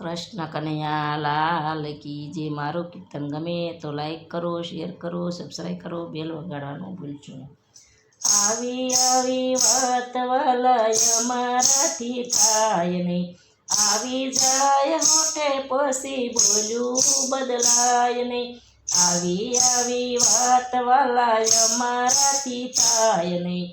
કૃષ્ણ કનૈયા લાલ કી જે મારું કીર્તન ગમે તો લાઈક કરો, શેર કરો, સબસ્ક્રાઈબ કરો, બેલ વગાડવાનું ભૂલજો નહીં. આવી આવી વાત વાલાય મારાથી થાય નહીં, આવી જાય હોઠે પછી બોલ્યું બદલાય નહીં. આવી આવી વાત વાલાય મારાથી થાય નહીં,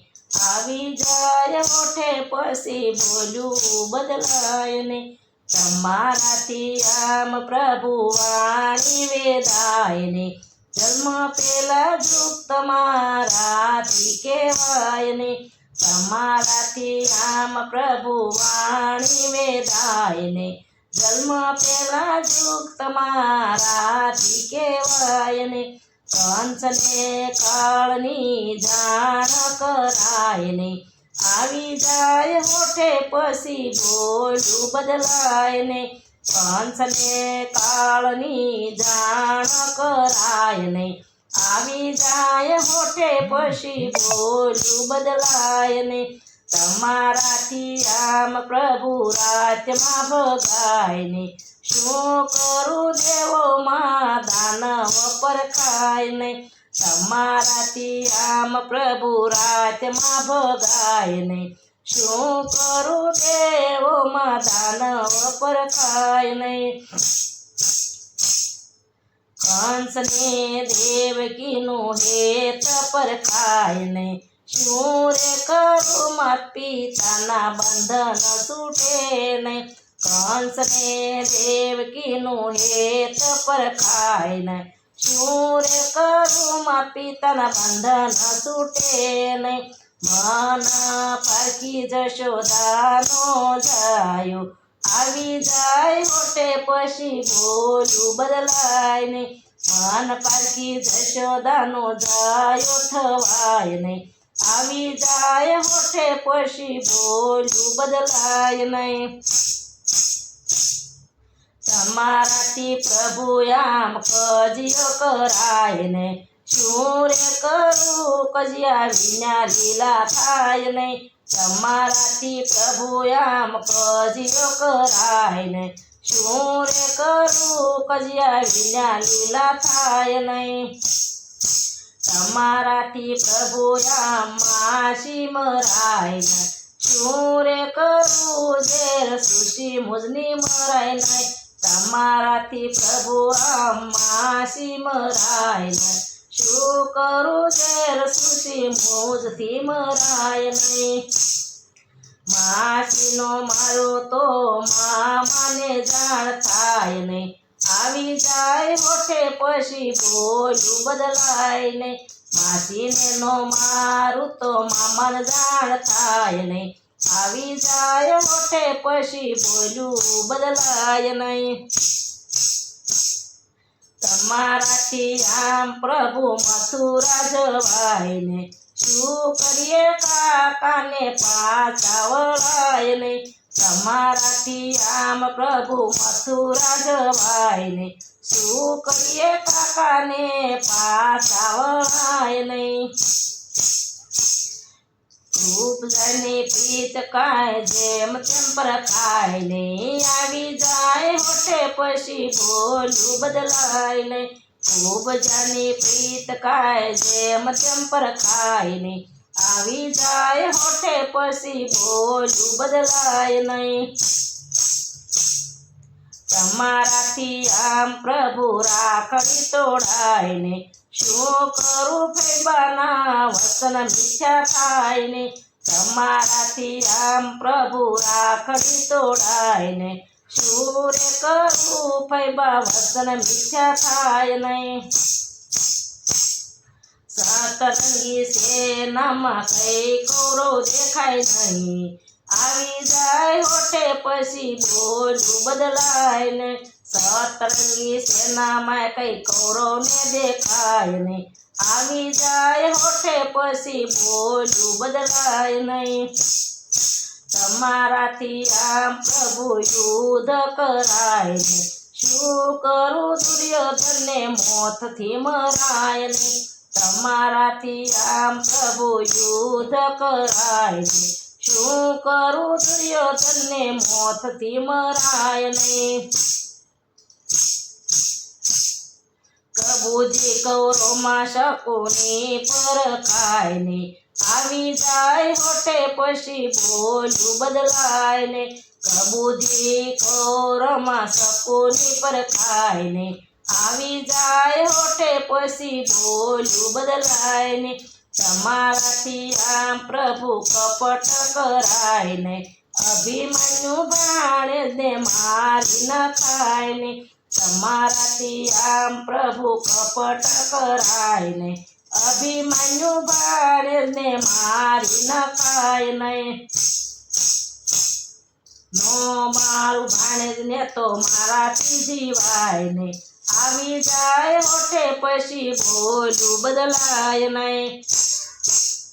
આવી જાય હોઠે પછી બોલ્યું બદલાય નહીં. તમારાથી આમ પ્રભુ વાણી વેદાય નહીં, જન્મ પેલા દુઃખ તમારાથી કહેવાય નહીં. તમારાથી આમ પ્રભુ વાણી વેદાય નહીં, જન્મ પેલા દુઃખ તમારાથી કહેવાય નહીં. કંસને કાળની જાણ કરાય નહીં, આવી જાય હોઠે પછી બોલું બદલાય નહીં. કંસને કાળની જાણ કરાય નહીં, આવી જાય હોઠે પછી બોલું બદલાય નહીં. તમારાથી આમ પ્રભુ રાતમાં ભગાય નહીં, શું કરું દેવોમાં દાનવ પરખાય નહીં. તમારાથી આમ પ્રભુ રાતમાં ભગાય નહીં, શું કરું દેવોમાં દાનવ પરખાય નહીં. કંસને દેવકીનું હેત પરખાય નહીં, શું રે કરું માત પિતાના બંધન છૂટે નહીં. કંસને દેવકીનું હેત પરખાય નહીં, શું રે કરું માત પિતાના બંધન છૂટે નહીં. મન પારખી જશોદાનો જાયો, આવી જાય હોઠે પછી બોલું બદલાય નહીં. મન પારખી જશોદાનો જાયો થવાય નહીં, આવી જાય હોઠે પછી બોલું બદલાય નહીં. તમારાથી પ્રભુ આમ કજિયો કરાય નહીં, શું રે કરું કજિયા વિના લીલા થાય નહીં. તમારાથી પ્રભુ આમ કજિયો કરાય નહીં, શું રે કરું કજિયા વિના લીલા થાય નહીં. તમારાથી પ્રભુ આમ માસી મરાય નહીં, શું રે કરું ઝેર સુશી મુજની મરાય નહીં. તમારાથી પ્રભુ આમ માસી મરાય નહીં, શું કરું ઝેર સુશી મુજથી મરાય નહીં. માસીનો મારો તો મામાને જાણ થાય નહીં, આવી જાય હોઠે પછી બોલું બદલાય નહીં. માસીને નો મારું તો મામાને જાણ થાય નહીં, આવી જાય હોઠે પછી બોલું બદલાય નહીં. તમારાથી આમ પ્રભુ મથુરા જવાય ને, શું કરીએ કાકાને પાછા વળાય નહીં. તમારાથી આમ પ્રભુ મથુરા જવાય ને, શું કરીએ કાકાને પાછા વળાય નહીં. રૂપ જની પ્રીત કાય જેમ તેમ પરખાય નહીં, આવી જાય હોઠે પછી બોલું બદલાય નહીં. ખૂબ જની પ્રીત કાય જેમ તેમ પરખાય નહીં, આવી જાય હોઠે પછી બોલું બદલાય નહીં. તમારાથી આમ પ્રભુ રાખડી તોડાય નહીં, શું કરું ફૈબાના વચન મીઠા થાય નહીં. તમારાથી આમ પ્રભુ રાખડી તોડાય નહીં, શું રે કરું ફૈબા વચન મીઠા થાય નહીં. સતરંગી સેનામાં કઈ કૌરવ દેખાય નહીં, આવી જાય હોઠે પછી બોલું બદલાય નહીં. સતરંગી સેનામાં કઈ કૌરવને દેખાય નહીં, આવી જાય હોઠે પછી બોલું બદલાય નહીં. તમારાથી આમ પ્રભુ યુદ્ધ કરાય નહીં, શું કરું દુર્યોધનને મોતથી મરાય નહીં. તમારાથી આમ પ્રભુ યુદ્ધ કરાય નહીં, શું કરું દુર્યોધનને મોતથી મરાય નહીં. કબૂજી કૌરવમાં શકુની પરખાય ને આવી જાય હોઠે પછી બોલું બદલાય ને. કબૂજી કૌરવમાં શકુની પરખાય ને આવી જાય હોઠે પછી બોલું બદલાય ને. તમારાથી આમ પ્રભુ કપટ કરાય ને અભિમન્યુ ભાણેજને મારી નખાય ને. તમારાથી આમ પ્રભુ કપટ કરાય ને અભિમન્યુ ભાણેજને મારી નખાય નહીં. નો મારું ભાણેજને તો મારાથી જીવાય ને આવી જાય હોઠે પછી બોલું બદલાય નહીં.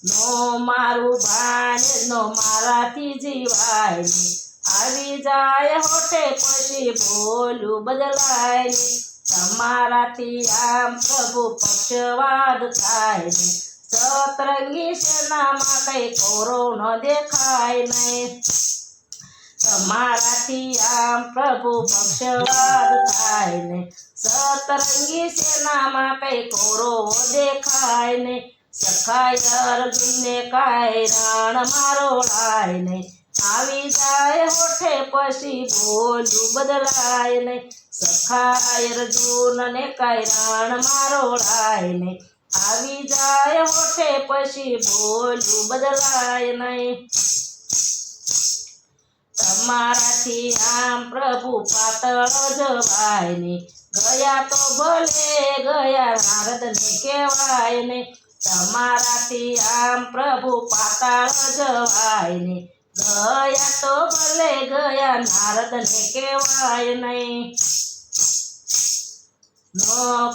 નો મારું ભાણેજનો મારાથી જીવાય ને આવી જાય હોઠે પછી બોલું બદલાય ને. તમારાથી આમ પ્રભુ પક્ષવાદ થાય ને સતરંગી સેનામાં કઈ કૌરવ ન દેખાય નહીં. તમારાથી આમ પ્રભુ પક્ષવાદ થાય ને સતરંગી સેનામાં કઈ કૌરવ દેખાય ને. સખાય અર્જુનને કાંઈ રણ મારોળાય ને આવી જાય હોઠે પછી બોલું બદલાય ને. સખાય અર્જુનને કાંઈ રણ મારોળાય ને આવી જાય હોઠે પછી બોલું બદલાય નહીં. તમારાથી આમ પ્રભુ પાતળ જવાય ને ગયા તો ભલે ગયા નારદને કહેવાય ને. તમારાથી આમ પ્રભુ પાતાળ જવાય ને ગયા તો ભલે ગયા નારદને કહેવાય નહીં. ન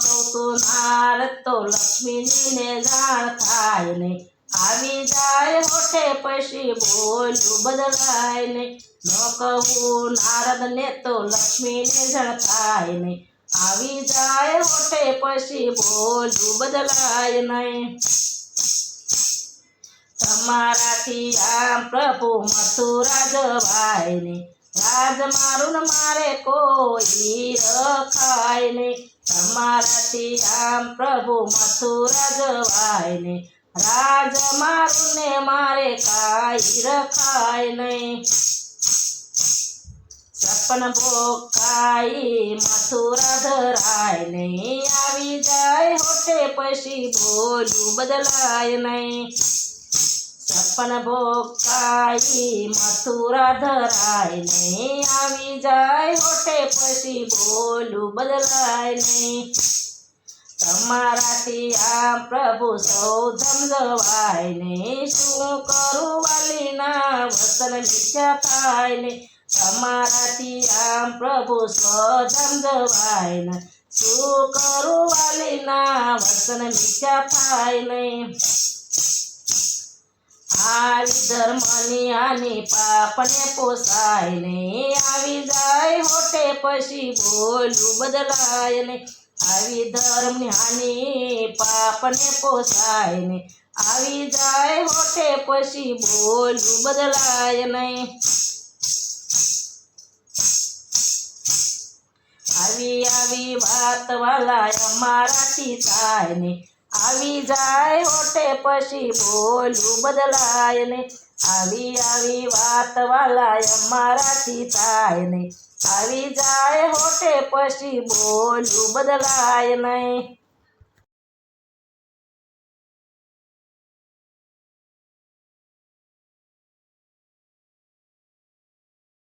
કહું તો નારદ તો લક્ષ્મીજીને જાણ થાય ને આવી જાય હોઠે પછી બોલું બદલાય ને. ન કહું નારદને તો લક્ષ્મીને જાણ થાય ને આવી જાય હોઠે પછી બોલું બદલાય નહીં. તમારાથી આમ પ્રભુ મથુરા જવાય ને રાજ મારું ને મારે કોઈ રખાય ને. તમારાથી આમ પ્રભુ મથુરા જવાય ને રાજ મારું ને મારે કાંઈ રખાય નહીં. સપન ભોકાઈ મથુરા ધરાય નહીં આવી જાય હોઠે પછી બોલું બદલાય નહીં. સપન ભોકાઈ મથુરા ધરાય નહીં આવી જાય હોઠે પછી બોલું બદલાય નહીં. તમારાથી આમ પ્રભુ સૌ ધમધવાય ને શું કરું વાલીના વસન મીઠા થાય ને. તમારાથી આમ પ્રભુ સ્વધમધવાય ને શું કરું વાલીના વસન મીઠા થાય નહીં. આવી ધર્મની આની પાપને પોસાય ને આવી જાય હોઠે પછી બોલું બદલાય ને. આવી ધર્મની હાની પાપને પોસાય ને આવી જાય હોઠે પછી બોલું બદલાય નહીં. આવી આવી વાત વાલા અમારાથી થાય ને આવી જાય હોઠે પછી બોલું બદલાય ને. આવી આવી વાત વાલા અમારાથી થાય ને આવી જાય હોઠે પછી બોલું બદલાય નહીં.